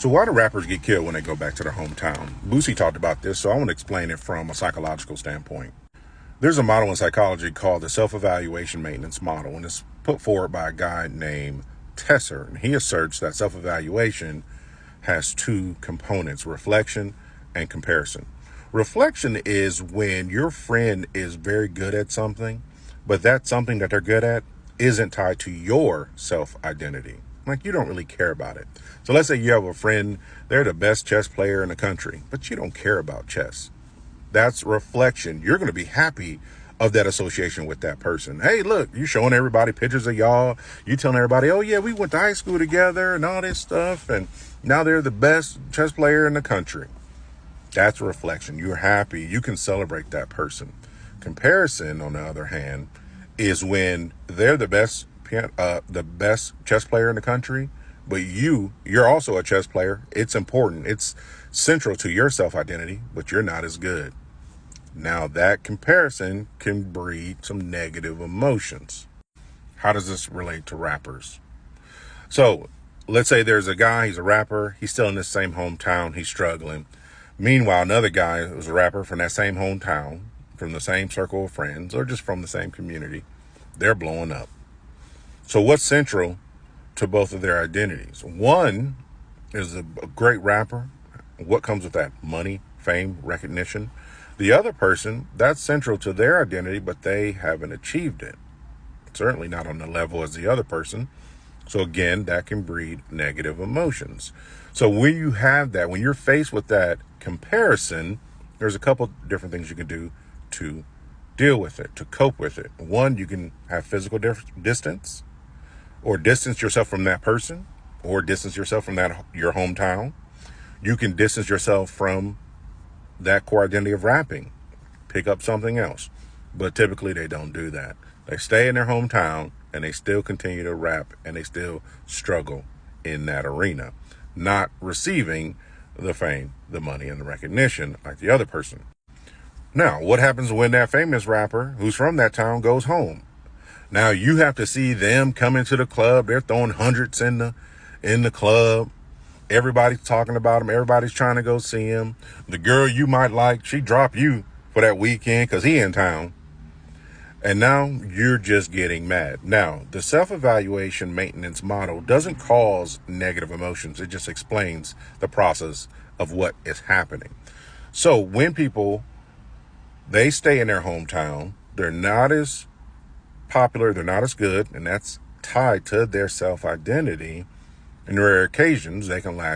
So why do rappers get killed when they go back to their hometown? Boosie talked about this, so I want to explain it from a psychological standpoint. There's a model in psychology called the self-evaluation maintenance model, and it's put forward by a guy named Tesser. And he asserts that self-evaluation has two components: reflection and comparison. Reflection is when your friend is very good at something, but that something that they're good at isn't tied to your self-identity. Like, you don't really care about it. So let's say you have a friend, they're the best chess player in the country, but you don't care about chess. That's reflection. You're going to be happy of that association with that person. Hey, look, you showing everybody pictures of y'all. You telling everybody, oh yeah, we went to high school together and all this stuff. And now they're the best chess player in the country. That's reflection. You're happy. You can celebrate that person. Comparison, on the other hand, is when they're the best chess player in the country, but you're also a chess player. It's important. It's central to your self-identity, but you're not as good. Now that comparison can breed some negative emotions. How does this relate to rappers? So let's say there's a guy, he's a rapper, he's still in the same hometown, he's struggling. Meanwhile, another guy who's a rapper from that same hometown, from the same circle of friends, or just from the same community, they're blowing up. So what's central to both of their identities? One is a great rapper. What comes with that? Money, fame, recognition. The other person, that's central to their identity, but they haven't achieved it. Certainly not on the level as the other person. So again, that can breed negative emotions. So when you have that, when you're faced with that comparison, there's a couple different things you can do to deal with it, to cope with it. One, you can have physical distance, or distance yourself from that person, or distance yourself from your hometown. You can distance yourself from that core identity of rapping. Pick up something else. But typically they don't do that. They stay in their hometown and they still continue to rap and they still struggle in that arena, not receiving the fame, the money, and the recognition like the other person. Now, what happens when that famous rapper who's from that town goes home? Now you have to see them come into the club. They're throwing hundreds in the club. Everybody's talking about him. Everybody's trying to go see him. The girl you might like, she dropped you for that weekend because he in town. And now you're just getting mad. Now, the self-evaluation maintenance model doesn't cause negative emotions. It just explains the process of what is happening. So when people, they stay in their hometown, they're not as popular, they're not as good, and that's tied to their self-identity. In rare occasions, they can lash